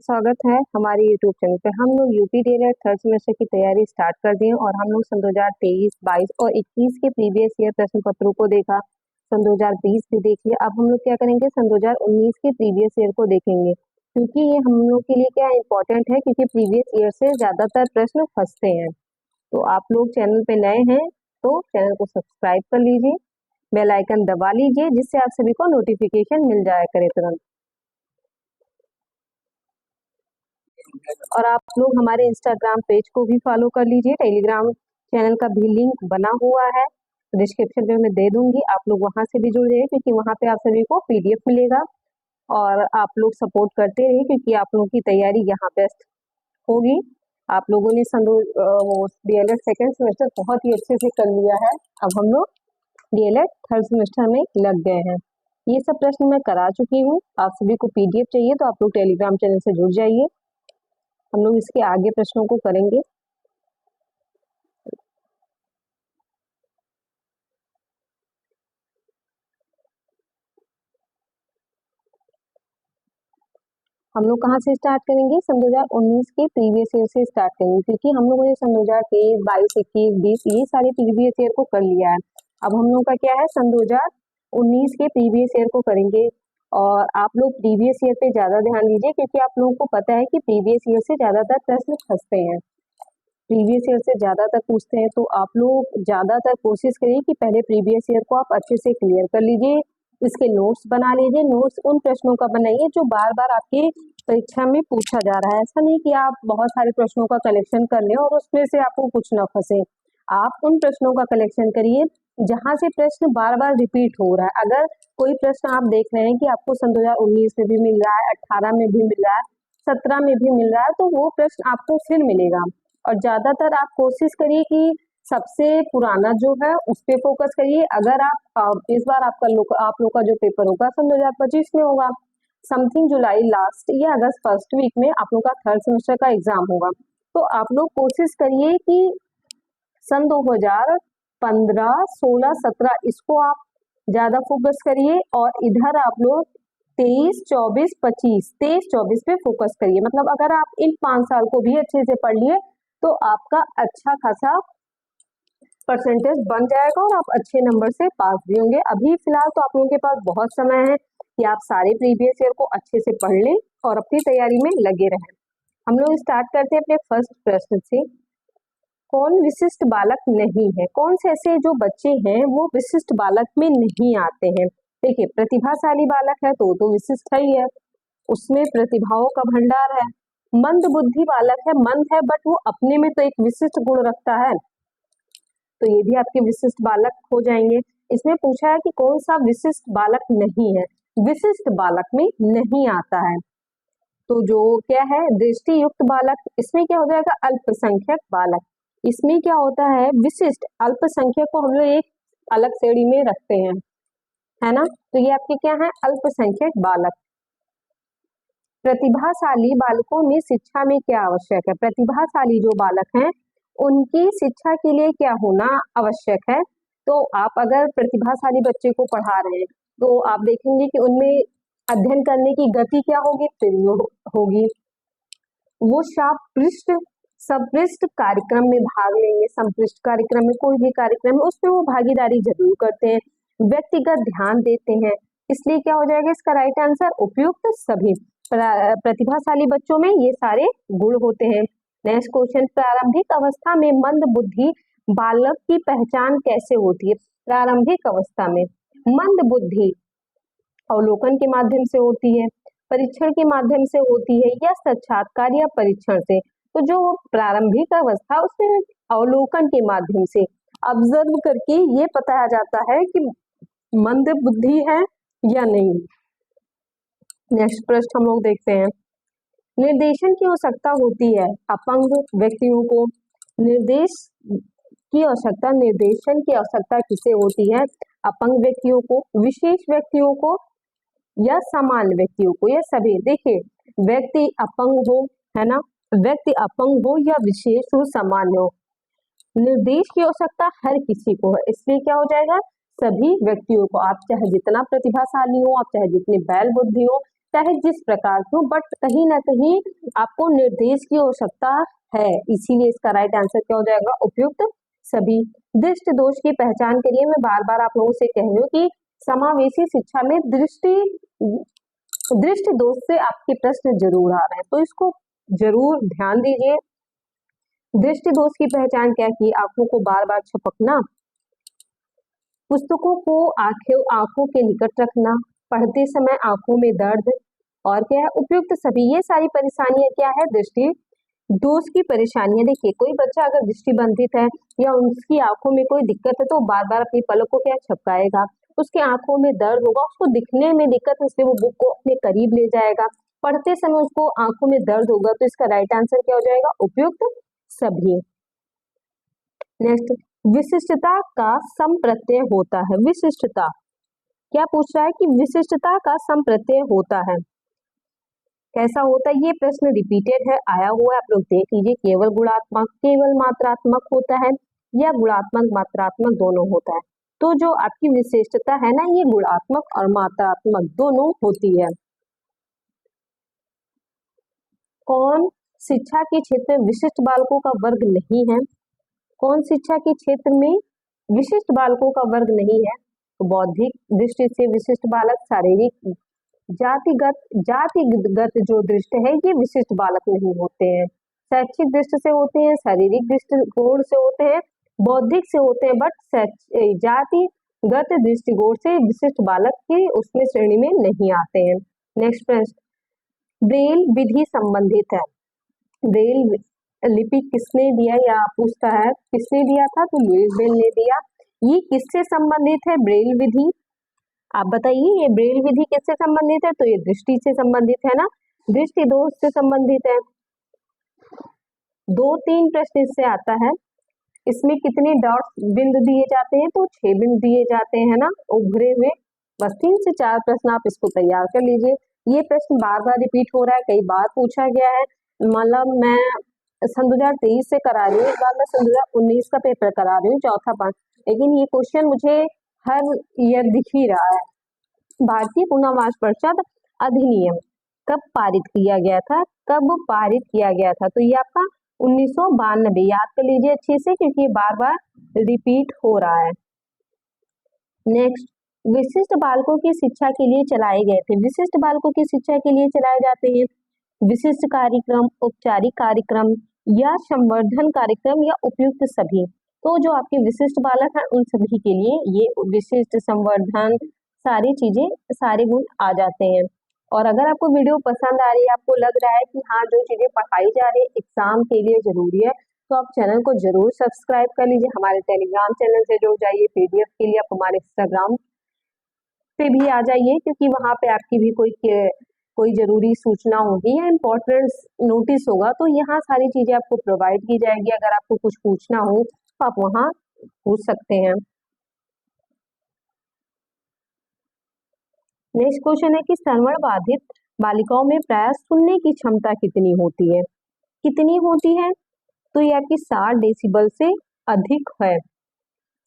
स्वागत है हमारे यूट्यूब चैनल पे। हम लोग यूपी डीएलएड थर्ड सेमेस्टर की तैयारी स्टार्ट कर दिए और हम लोग सन 2023, 22 और 21 के प्रीवियस ईयर प्रश्न पत्रों को देखा। सन 2020 भी देख लिया। अब हम लोग क्या करेंगे, सन 2019 के प्रीवियस ईयर को देखेंगे, क्योंकि ये हम लोग के लिए क्या इम्पोर्टेंट है, क्योंकि प्रीवियस ईयर से ज्यादातर प्रश्न फंसते हैं। तो आप लोग चैनल पे नए हैं तो चैनल को सब्सक्राइब कर लीजिए, बेल आइकन दबा लीजिए, जिससे आप सभी को नोटिफिकेशन मिल जाया करे तुरंत। और आप लोग हमारे इंस्टाग्राम पेज को भी फॉलो कर लीजिए। टेलीग्राम चैनल का भी लिंक बना हुआ है, डिस्क्रिप्शन में मैं दे दूंगी, आप लोग वहां से भी जुड़ जाइए, क्योंकि वहां पे आप सभी को पीडीएफ मिलेगा। और आप लोग सपोर्ट करते रहिए, क्योंकि आप लोगों की तैयारी यहाँ बेस्ट होगी। आप लोगों ने डीएलएड सेकेंड सेमेस्टर बहुत ही अच्छे से कर लिया है। अब हम लोग डीएलएड थर्ड सेमेस्टर में लग गए हैं। ये सब प्रश्न मैं करा चुकी हूँ। आप सभी को पीडीएफ चाहिए तो आप लोग टेलीग्राम चैनल से जुड़ जाइए। हम लोग इसके आगे प्रश्नों को करेंगे। हम लोग कहाँ से स्टार्ट करेंगे, सन 2019 के प्रीवियस ईयर से स्टार्ट करेंगे, क्योंकि हम लोगों ने सन 2023, 22, 21, 20 ये सारे प्रीवियस ईयर को कर लिया है। अब हम लोग का क्या है, सन 2019 के प्रीवियस ईयर को करेंगे। और आप लोग प्रीवियस ईयर पे ज्यादा ध्यान दीजिए, क्योंकि आप लोगों को पता है कि प्रीवियस ईयर से ज्यादातर प्रश्न फंसते हैं, प्रीवियस ईयर से ज्यादातर पूछते हैं। तो आप लोग ज्यादातर कोशिश करिए कि पहले प्रीवियस ईयर को आप अच्छे से क्लियर कर लीजिए, इसके नोट्स बना लीजिए। नोट्स उन प्रश्नों का बनाइए जो बार बार आपकी परीक्षा में पूछा जा रहा है। ऐसा नहीं कि आप बहुत सारे प्रश्नों का कलेक्शन कर लें और उसमें से आपको कुछ ना फंसे। आप उन प्रश्नों का कलेक्शन करिए जहां से प्रश्न बार बार रिपीट हो रहा है। अगर कोई प्रश्न आप देख रहे हैं कि आपको सन 2019 में भी मिल रहा है, 18 में भी मिल रहा है, 17 में भी मिल रहा है, तो वो प्रश्न आपको फिर मिलेगा। और ज्यादातर आप कोशिश करिए कि सबसे पुराना जो है उस पे फोकस करिए। अगर आप इस बार आप लोग का जो पेपर होगा सन 2025 में होगा, समथिंग जुलाई लास्ट या अगस्त फर्स्ट वीक में आप लोग का थर्ड सेमेस्टर का एग्जाम होगा। तो आप लोग कोशिश करिए कि सन 2015, 16, 17 इसको आप ज्यादा फोकस करिए, और इधर आप लोग 23, 24, 25, 23, 24 पे फोकस करिए। मतलब अगर आप इन 5 साल को भी अच्छे से पढ़ लिए तो आपका अच्छा खासा परसेंटेज बन जाएगा और आप अच्छे नंबर से पास भी होंगे। अभी फिलहाल तो आप लोगों के पास बहुत समय है कि आप सारे प्रीवियस ईयर को अच्छे से पढ़ लें और अपनी तैयारी में लगे रहें। हम लोग स्टार्ट करते हैं अपने फर्स्ट प्रश्न से। कौन विशिष्ट बालक नहीं है? कौन से ऐसे जो बच्चे हैं वो विशिष्ट बालक में नहीं आते हैं? देखिए, प्रतिभाशाली बालक है तो विशिष्ट है ही है, उसमें प्रतिभाओं का भंडार है। मंद बुद्धि बालक है, मंद है बट वो अपने में तो एक विशिष्ट गुण रखता है, तो ये भी आपके विशिष्ट बालक हो जाएंगे। इसमें पूछा है कि कौन सा विशिष्ट बालक नहीं है, विशिष्ट बालक में नहीं आता है। तो जो क्या है, दृष्टि युक्त बालक, इसमें क्या हो जाएगा, अल्पसंख्यक बालक। इसमें क्या होता है, विशिष्ट अल्पसंख्यक को हम लोग एक अलग श्रेणी में रखते हैं, है ना। तो ये आपके क्या है, अल्पसंख्यक बालक। प्रतिभाशाली बालकों में शिक्षा में क्या आवश्यक है? प्रतिभाशाली जो बालक हैं उनकी शिक्षा के लिए क्या होना आवश्यक है? तो आप अगर प्रतिभाशाली बच्चे को पढ़ा रहे हैं तो आप देखेंगे कि उनमें अध्ययन करने की गति क्या होगी, तीव्र होगी। वो संपृष्ट कार्यक्रम में भाग लेंगे, संपृष्ट कार्यक्रम में, कोई भी कार्यक्रम है उसमें वो भागीदारी जरूर करते हैं, व्यक्तिगत ध्यान देते हैं। इसलिए क्या हो जाएगा इसका राइट आंसर, उपयुक्त सभी। प्रतिभाशाली बच्चों में ये सारे गुण होते हैं। नेक्स्ट क्वेश्चन, प्रारंभिक अवस्था में मंद बुद्धि बालक की पहचान कैसे होती है? प्रारंभिक अवस्था में मंद बुद्धि अवलोकन के माध्यम से होती है, परीक्षण के माध्यम से होती है, या साक्षात्कार या परीक्षण से? तो जो प्रारंभिक अवस्था उसमें अवलोकन के माध्यम से ऑब्जर्व करके ये बताया जाता है कि मंद बुद्धि है या नहीं। नेक्स्ट प्रश्न हम लोग देखते हैं, निर्देशन की आवश्यकता होती है अपंग व्यक्तियों को। निर्देशन की आवश्यकता किसे होती है? अपंग व्यक्तियों को, विशेष व्यक्तियों को, या सामान्य व्यक्तियों को, या सभी। देखिए, व्यक्ति अपंग हो, है ना, व्यक्ति अपंग हो या विशेष हो, सामान्य हो, निर्देश की आवश्यकता हर किसी को है। इसलिए क्या हो जाएगा, सभी व्यक्तियों को। आप चाहे जितना प्रतिभाशाली हो, आप चाहे जितनी बैल बुद्धि हो, चाहे जिस प्रकार की हो, बट कहीं ना कहीं आपको निर्देश की आवश्यकता है, इसीलिए इसका राइट आंसर क्या हो जाएगा, उपयुक्त सभी। दृष्टि दोष की पहचान करिए। मैं बार बार आप लोगों से कह रही हूँ कि समावेशी शिक्षा में दृष्टि दोष से आपके प्रश्न जरूर आ रहे हैं, तो इसको जरूर ध्यान दीजिए। दृष्टि दोष की पहचान क्या की, आंखों को बार बार झपकना, पुस्तकों को आंखों के निकट रखना, पढ़ते समय आंखों में दर्द, और क्या है, उपयुक्त सभी। ये सारी परेशानियां क्या है, दृष्टि दोष की परेशानियां। देखिए कोई बच्चा अगर दृष्टिबंधित है या उसकी आंखों में कोई दिक्कत है तो बार बार अपनी पलक को क्या झपकाएगा, उसके आंखों में दर्द होगा, उसको दिखने में दिक्कत, इसलिए वो बुक को अपने करीब ले जाएगा, पढ़ते समय उसको आंखों में दर्द होगा, तो इसका राइट आंसर क्या हो जाएगा, उपयुक्त सभी। नेक्स्ट, विशिष्टता का संप्रत्यय होता है। विशिष्टता क्या पूछ रहा है कि विशिष्टता का संप्रत्यय होता है, कैसा होता है, ये प्रश्न रिपीटेड है, आया हुआ है, आप लोग देख लीजिए। केवल गुणात्मक, केवल मात्रात्मक होता है, या गुणात्मक मात्रात्मक दोनों होता है। तो जो आपकी विशिष्टता है ना, ये गुणात्मक और मात्रात्मक दोनों होती है। कौन शिक्षा के क्षेत्र में विशिष्ट बालकों का वर्ग नहीं है, कौन शिक्षा के क्षेत्र में विशिष्ट बालकों का वर्ग नहीं है, तो बौद्धिक दृष्टि से विशिष्ट बालक, शारीरिक जातिगत जो दृष्टि है ये विशिष्ट बालक नहीं होते हैं, शैक्षिक दृष्टि से होते हैं, शारीरिक दृष्टिकोण से होते हैं, बौद्धिक से होते हैं, बट जातिगत दृष्टिकोण से विशिष्ट बालक के उसमें श्रेणी में नहीं आते हैं। नेक्स्ट प्रश्न, ब्रेल विधि संबंधित है। ब्रेल लिपि किसने दिया, या पूछता है किसने दिया था, तो लुईस ब्रेल ने दिया। ये किससे संबंधित है, ब्रेल विधि, आप बताइए ये ब्रेल विधि किससे संबंधित है, तो ये दृष्टि से संबंधित है ना, दृष्टि दोष से संबंधित है। 2-3 प्रश्न इससे आता है। इसमें कितने डॉट बिंदु दिए जाते हैं, तो 6 बिंदु दिए जाते हैं ना, उभरे हुए। बस 3 से 4 प्रश्न आप इसको तैयार कर लीजिए। ये प्रश्न बार बार रिपीट हो रहा है, कई बार पूछा गया है, मतलब मैं सन 2023 से करा रही हूँ, इस बार मैं सन 2019 का पेपर करा रही हूँ, चौथा पाठ, लेकिन ये क्वेश्चन मुझे हर ईयर दिख ही रहा है। भारतीय पुनर्वास पश्चात अधिनियम कब पारित किया गया था, कब पारित किया गया था, तो ये आपका 1992, याद कर लीजिए अच्छे से क्योंकि ये बार बार रिपीट हो रहा है। नेक्स्ट, विशिष्ट बालकों की शिक्षा के लिए चलाए गए थे। विशिष्ट बालकों की शिक्षा के लिए चलाए जाते हैं विशिष्ट कार्यक्रम, औपचारिक कार्यक्रम या संवर्धन कार्यक्रम, या उपयुक्त सभी। तो जो आपके विशिष्ट बालक हैं उन सभी के लिए ये विशिष्ट, संवर्धन, सारी चीजें, सारे गुण आ जाते हैं। और अगर आपको वीडियो पसंद आ रही है, आपको लग रहा है कि हाँ जो चीजें पढ़ाई जा रही है एग्जाम के लिए जरूरी है, तो आप चैनल को जरूर सब्सक्राइब कर लीजिए, हमारे टेलीग्राम चैनल से जुड़ जाइए, पीडीएफ के लिए आप हमारे इंस्टाग्राम पे भी आ जाइए, क्योंकि वहां पे आपकी भी कोई जरूरी सूचना होगी या इम्पोर्टेंट नोटिस होगा, तो यहाँ सारी चीजें आपको प्रोवाइड की जाएगी। अगर आपको कुछ पूछना हो तो आप वहां पूछ सकते हैं। नेक्स्ट क्वेश्चन है कि श्रवण बाधित बालिकाओं में प्राय सुनने की क्षमता कितनी होती है, कितनी होती है, तो ये आपकी 60 डेसिबल से अधिक है,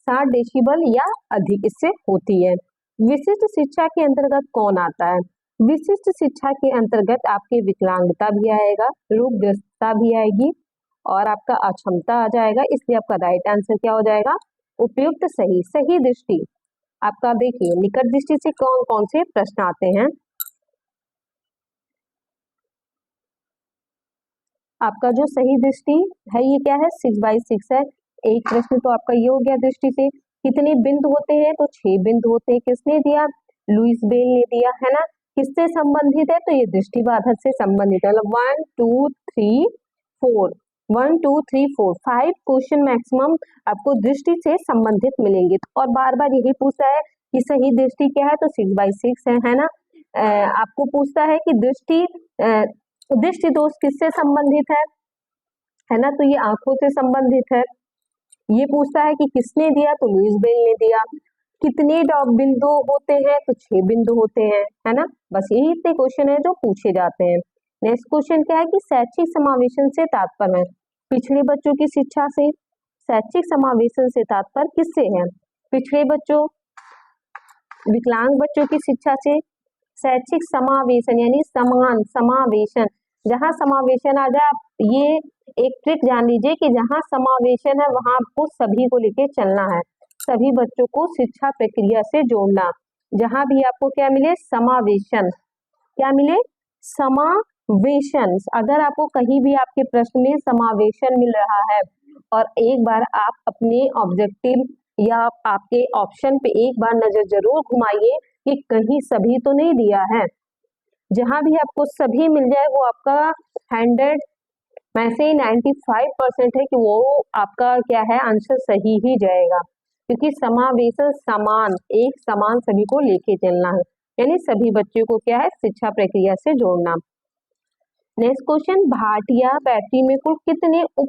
60 डेसिबल या अधिक इससे होती है। विशिष्ट शिक्षा के अंतर्गत कौन आता है, विशिष्ट शिक्षा के अंतर्गत आपकी विकलांगता भी आएगा, रूपग्रस्तता भी आएगी और आपका अक्षमता आ जाएगा, इसलिए आपका राइट आंसर क्या हो जाएगा, उपयुक्त सही। सही दृष्टि आपका देखिए निकट दृष्टि से कौन कौन से प्रश्न आते हैं, आपका जो सही दृष्टि है ये क्या है, 6/6 है। एक प्रश्न तो आपका ये हो गया दृष्टि से। कितने बिंदु होते हैं, तो 6 बिंदु होते हैं, किसने दिया, लुईस ब्रेल ने दिया है ना। किससे संबंधित है, तो ये दृष्टि बाधक से संबंधित है, मतलब 1 2 3 4 1 2 3 4 5 क्वेश्चन मैक्सिमम आपको दृष्टि से संबंधित मिलेंगे। और बार बार यही पूछता है कि सही दृष्टि क्या है, तो 6/6 है ना। आपको पूछता है कि दृष्टि दोष किससे संबंधित है ना, तो ये आंखों से संबंधित है। ये पूछता है कि किसने दिया, तो लुईस ब्रेल ने दिया। कितने बिंदु होते हैं, तो 6 बिंदु होते हैं, है ना। बस यही इतने क्वेश्चन है जो पूछे जाते हैं। नेक्स्ट क्वेश्चन क्या है कि शैक्षिक समावेशन से तात्पर्य है, पिछड़े बच्चों की शिक्षा से। शैक्षिक समावेशन से तात्पर्य किससे है, पिछड़े बच्चों, विकलांग बच्चों की शिक्षा से। शैक्षिक समावेशन यानी समान समावेशन, जहाँ समावेशन आ जाए, आप ये एक ट्रिक जान लीजिए कि जहाँ समावेशन है वहां आपको सभी को लेके चलना है, सभी बच्चों को शिक्षा प्रक्रिया से जोड़ना। जहां भी आपको क्या मिले, समावेशन, क्या मिले, समावेशन। अगर आपको कहीं भी आपके प्रश्न में समावेशन मिल रहा है और एक बार आप अपने ऑब्जेक्टिव या आपके ऑप्शन पे एक बार नजर जरूर घुमाइए कि कहीं सभी तो नहीं दिया है। जहां भी आपको सभी मिल जाए वो आपका 100 में से 95% है कि वो आपका क्या है, आंसर सही ही जाएगा, क्योंकि समावेशन समान, एक समान सभी को लेके चलना है, यानी सभी बच्चों को क्या है, शिक्षा प्रक्रिया से जोड़ना। नेक्स्ट क्वेश्चन, भाटिया बैटरी में कुल कितने उप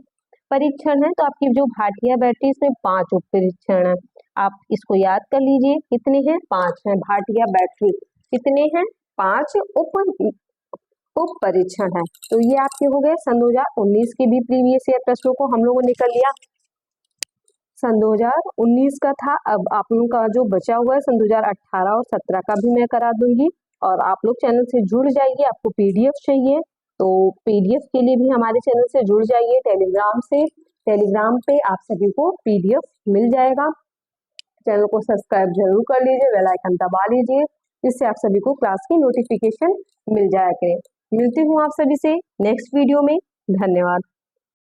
परीक्षण है? तो आपकी जो भाटिया बैटरी इसमें 5 उप परीक्षण है। आप इसको याद कर लीजिए, कितने हैं, 5 हैं। भाटिया बैटरी कितने हैं, 5 उप परीक्षण है। तो ये आपके हो गए सन 2019 के भी प्रीवियस ईयर प्रश्नों को हम लोगों ने कर लिया। सन 2019 का था, अब आप लोगों का जो बचा हुआ है सन 2018 और 17 का भी मैं करा दूंगी। और आप लोग चैनल से जुड़ जाइए, आपको पीडीएफ चाहिए तो पीडीएफ के लिए भी हमारे चैनल से जुड़ जाइए टेलीग्राम से। टेलीग्राम पे आप सभी को पीडीएफ मिल जाएगा। चैनल को सब्सक्राइब जरूर कर लीजिए, बेल आइकन दबा लीजिए, जिससे आप सभी को क्लास की नोटिफिकेशन मिल जाया करे। मिलती हूँ आप सभी से नेक्स्ट वीडियो में। धन्यवाद।